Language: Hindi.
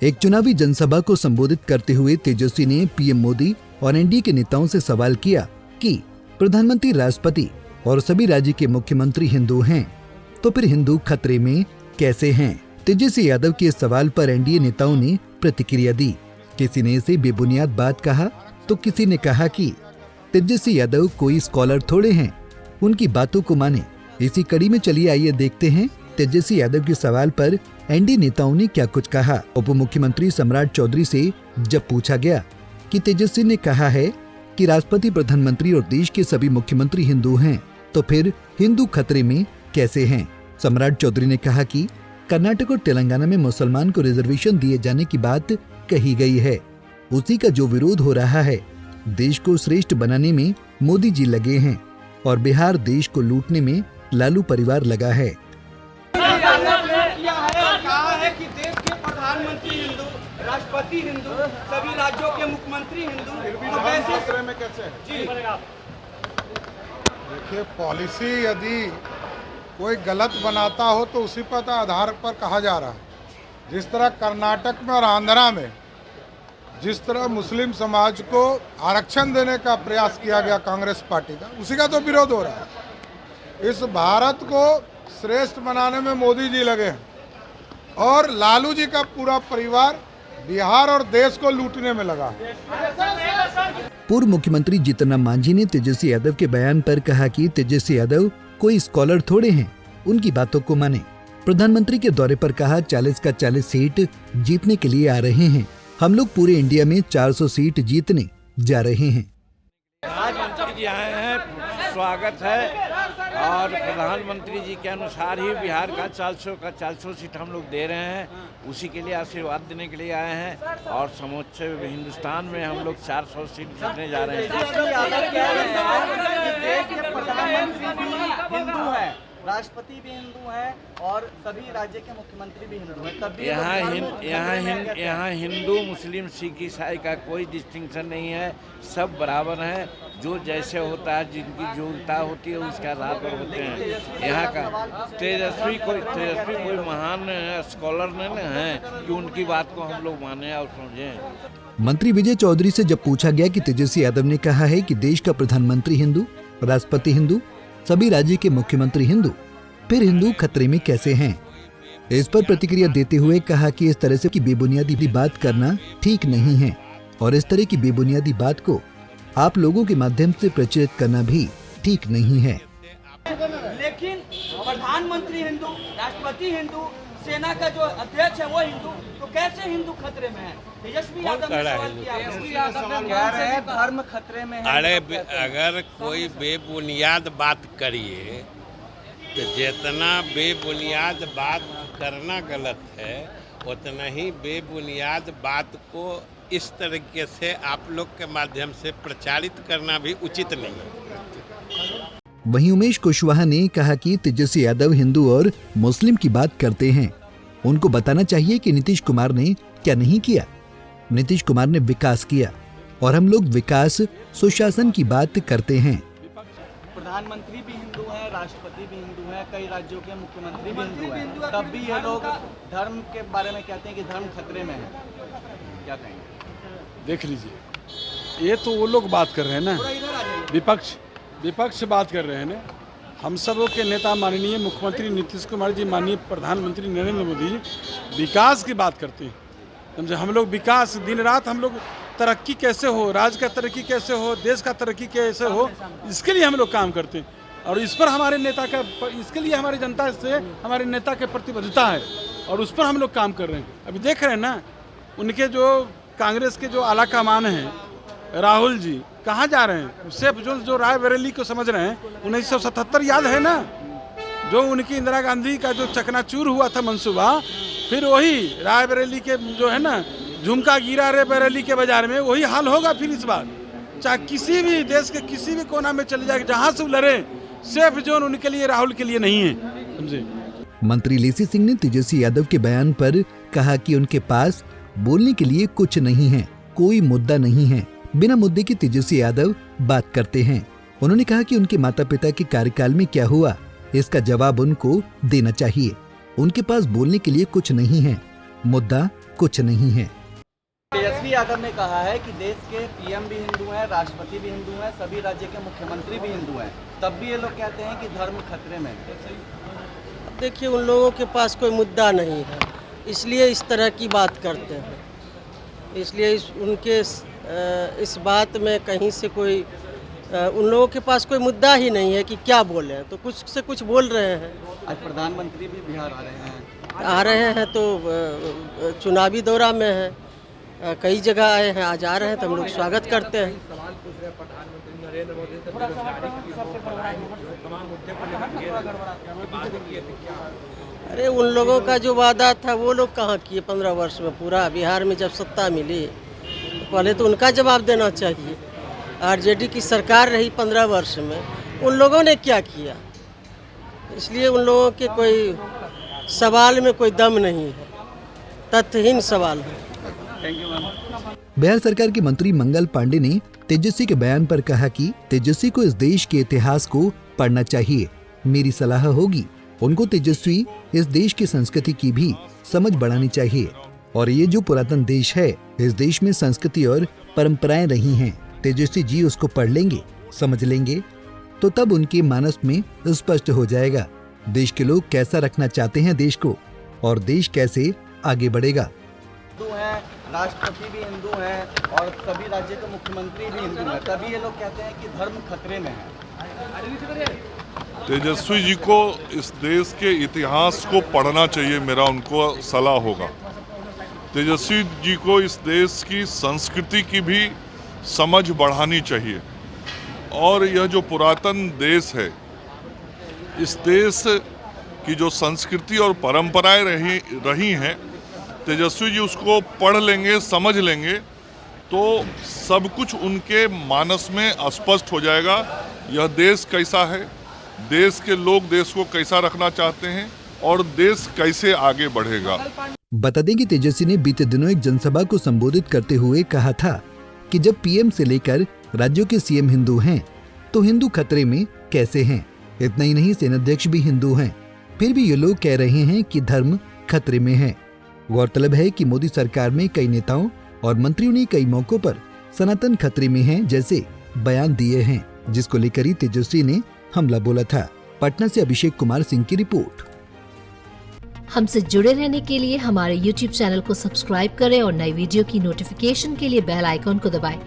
एक चुनावी जनसभा को संबोधित करते हुए तेजस्वी ने पीएम मोदी और एनडीए के नेताओं से सवाल किया कि प्रधानमंत्री, राष्ट्रपति और सभी राज्य के मुख्यमंत्री हिंदू हैं, तो फिर हिंदू खतरे में कैसे हैं? तेजस्वी यादव के इस सवाल पर एनडीए नेताओं ने प्रतिक्रिया दी। किसी ने इसे बेबुनियाद बात कहा तो किसी ने कहा कि तेजस्वी यादव कोई स्कॉलर थोड़े हैं, उनकी बातों को माने। इसी कड़ी में चलिए आइए देखते हैं तेजस्वी यादव के सवाल पर एनडीए नेताओं ने क्या कुछ कहा। उप मुख्यमंत्री सम्राट चौधरी से जब पूछा गया कि तेजस्वी ने कहा है कि राष्ट्रपति, प्रधानमंत्री और देश के सभी मुख्यमंत्री हिंदू हैं, तो फिर हिंदू खतरे में कैसे हैं? सम्राट चौधरी ने कहा कि कर्नाटक और तेलंगाना में मुसलमान को रिजर्वेशन दिए जाने की बात कही गई है, उसी का जो विरोध हो रहा है। देश को श्रेष्ठ बनाने में मोदी जी लगे हैं और बिहार देश को लूटने में लालू परिवार लगा है। कहा है कि देश के प्रधानमंत्री हिंदू, राष्ट्रपति हिंदू, सभी राज्यों के मुख्यमंत्री हिंदू, तो कैसे में कैसे जी? देखिए, पॉलिसी यदि कोई गलत बनाता हो तो उसी पर आधार पर कहा जा रहा है। जिस तरह कर्नाटक में और आंध्रा में जिस तरह मुस्लिम समाज को आरक्षण देने का प्रयास किया गया कांग्रेस पार्टी का, उसी का तो विरोध हो रहा है। इस भारत को श्रेष्ठ बनाने में मोदी जी लगे हैं और लालू जी का पूरा परिवार बिहार और देश को लूटने में लगा। पूर्व मुख्यमंत्री जीतन राम मांझी ने तेजस्वी यादव के बयान पर कहा कि तेजस्वी यादव कोई स्कॉलर थोड़े हैं, उनकी बातों को माने। प्रधानमंत्री के दौरे पर कहा 40 का 40 सीट जीतने के लिए आ रहे हैं, हम लोग पूरे इंडिया में 400 सीट जीतने जा रहे हैं। आज मंत्री जी आए हैं, स्वागत है और प्रधानमंत्री जी के अनुसार ही बिहार का 400 सीट हम लोग दे रहे हैं, उसी के लिए आशीर्वाद देने के लिए आए हैं और समूचे हिंदुस्तान में हम लोग 400 सीट जीतने जा रहे हैं। हिंदू है, राष्ट्रपति भी हिंदू है और सभी राज्य के मुख्यमंत्री भी हिंदू हैं। तब भी यहाँ हिंदू, मुस्लिम, सिख, ईसाई का कोई डिस्टिंक्शन नहीं है, सब बराबर हैं। जो जैसे होता है, जिनकी योग्यता होती है उसके आधार पर होते हैं। यहाँ का तेजस्वी कोई महान स्कॉलर नहीं है कि उनकी बात को हम लोग माने और समझें। मंत्री विजय चौधरी से जब पूछा गया कि तेजस्वी यादव ने कहा है कि देश का प्रधानमंत्री हिंदू, राष्ट्रपति हिंदू, सभी राज्य के मुख्यमंत्री हिंदू, फिर हिंदू खतरे में कैसे हैं? इस पर प्रतिक्रिया देते हुए कहा कि इस तरह से की बेबुनियादी बात करना ठीक नहीं है और इस तरह की बेबुनियादी बात को आप लोगों के माध्यम से प्रचलित करना भी ठीक नहीं है। लेकिन प्रधानमंत्री हिंदू, राष्ट्रपति हिंदू, सेना का जो अध्यक्ष है वो हिंदू, तो कैसे हिंदू खतरे में है? तेजस्वी यादव ने सवाल किया। तेजस्वी यादव ने कह रहे हैं धर्म खतरे में है। अरे अगर कोई बेबुनियाद बात करिए तो जितना बेबुनियाद बात करना गलत है, उतना ही बेबुनियाद बात को इस तरीके से आप लोग के माध्यम से प्रचारित करना भी उचित नहीं है। वहीं उमेश कुशवाहा ने कहा कि तेजस्वी यादव हिंदू और मुस्लिम की बात करते हैं, उनको बताना चाहिए कि नीतीश कुमार ने क्या नहीं किया। नीतीश कुमार ने विकास किया और हम लोग विकास, सुशासन की बात करते हैं। प्रधानमंत्री भी हिंदू है, राष्ट्रपति भी हिंदू है, कई राज्यों के मुख्यमंत्री भी हिंदू हैं, तब भी ये लोग धर्म के बारे में कहते हैं कि धर्म खतरे में है। क्या कहेंगे? देख लीजिए, ये तो वो लोग बात कर रहे हैं ना, विपक्ष बात कर रहे हैं ना। हम सबों के नेता माननीय मुख्यमंत्री नीतीश कुमार जी, माननीय प्रधानमंत्री नरेंद्र मोदी जी विकास की बात करते हैं। समझे, हम लोग विकास, दिन रात हम लोग तरक्की कैसे हो, राज्य का तरक्की कैसे हो, देश का तरक्की कैसे हो, इसके लिए हम लोग काम करते हैं और इस पर हमारे नेता का, इसके लिए हमारी जनता से हमारे नेता के प्रतिबद्धता है और उस पर हम लोग काम कर रहे हैं। अभी देख रहे हैं ना, उनके जो कांग्रेस के जो आला कमान हैं, राहुल जी कहाँ जा रहे हैं? सेफ जोन जो रायबरेली को समझ रहे हैं, 1977 याद है ना, जो उनकी इंदिरा गांधी का जो चकनाचूर हुआ था मंसूबा, फिर वही रायबरेली के जो है ना, झुमका गिरा रे बरेली के बाजार में, वही हाल होगा फिर इस बार। चाहे किसी भी देश के किसी भी कोना में चले जाए, जहाँ से लड़े, सेफ जोन उनके लिए, राहुल के लिए नहीं है। समझे। मंत्री लेसी सिंह ने तेजस्वी यादव के बयान पर कहा कि उनके पास बोलने के लिए कुछ नहीं है, कोई मुद्दा नहीं है, बिना मुद्दे के तेजस्वी यादव बात करते हैं। उन्होंने कहा कि उनके माता पिता के कार्यकाल में क्या हुआ, इसका जवाब उनको देना चाहिए। उनके पास बोलने के लिए कुछ नहीं है, मुद्दा कुछ नहीं है। तेजस्वी यादव ने कहा है कि देश के पीएम भी हिंदू हैं, राष्ट्रपति भी हिंदू हैं, सभी राज्य के मुख्यमंत्री भी हिंदू हैं, तब भी ये लोग कहते हैं कि धर्म खतरे में है। देखिए, उन लोगों के पास कोई मुद्दा नहीं है, इसलिए इस तरह की बात करते हैं। इसलिए उनके इस बात में कहीं से कोई उन लोगों के पास कोई मुद्दा ही नहीं है कि क्या बोले, तो कुछ से कुछ बोल रहे हैं। आज प्रधानमंत्री भी बिहार आ रहे हैं तो चुनावी दौरा में हैं, कई जगह आए हैं, आज आ रहे हैं तो हम लोग स्वागत करते हैं। अरे उन लोगों का जो वादा था वो लोग कहाँ किए 15 वर्ष में पूरा। बिहार में जब सत्ता मिली पहले तो उनका जवाब देना चाहिए। आरजेडी की सरकार रही 15 वर्ष में, उन लोगों ने क्या किया? इसलिए उन लोगों के कोई सवाल में कोई दम नहीं है, तथ्यहीन सवाल है। बिहार सरकार के मंत्री मंगल पांडे ने तेजस्वी के बयान पर कहा कि तेजस्वी को इस देश के इतिहास को पढ़ना चाहिए। मेरी सलाह होगी उनको तेजस्वी इस देश की संस्कृति की भी समझ बढ़ानी चाहिए। और ये जो पुरातन देश है, इस देश में संस्कृति और परंपराएं रही हैं। तेजस्वी जी उसको पढ़ लेंगे, समझ लेंगे, तो तब उनके मानस में स्पष्ट हो जाएगा देश के लोग कैसा रखना चाहते हैं देश को और देश कैसे आगे बढ़ेगा। हिंदू हैं, राष्ट्रपति भी हिंदू हैं और सभी राज्य के मुख्यमंत्री भी हिंदू हैं, तभी ये लोग कहते हैं कि धर्म खतरे में है। तेजस्वी जी को इस देश के इतिहास को पढ़ना चाहिए, मेरा उनको सलाह होगा। तेजस्वी जी को इस देश की संस्कृति की भी समझ बढ़ानी चाहिए। और यह जो पुरातन देश है, इस देश की जो संस्कृति और परंपराएं रही हैं, तेजस्वी जी उसको पढ़ लेंगे, समझ लेंगे तो सब कुछ उनके मानस में स्पष्ट हो जाएगा। यह देश कैसा है, देश के लोग देश को कैसा रखना चाहते हैं और देश कैसे आगे बढ़ेगा। बता दें कि तेजस्वी ने बीते दिनों एक जनसभा को संबोधित करते हुए कहा था कि जब पीएम से लेकर राज्यों के सीएम हिंदू हैं, तो हिंदू खतरे में कैसे हैं। इतना ही नहीं, सेनाध्यक्ष भी हिंदू हैं, फिर भी ये लोग कह रहे हैं कि धर्म खतरे में है। गौरतलब है कि मोदी सरकार में कई नेताओं और मंत्रियों ने कई मौकों पर सनातन खतरे में है जैसे बयान दिए हैं, जिसको लेकर ही तेजस्वी ने हमला बोला था। पटना से अभिषेक कुमार सिंह की रिपोर्ट। हमसे जुड़े रहने के लिए हमारे YouTube चैनल को सब्सक्राइब करें और नई वीडियो की नोटिफिकेशन के लिए बेल आइकॉन को दबाएं।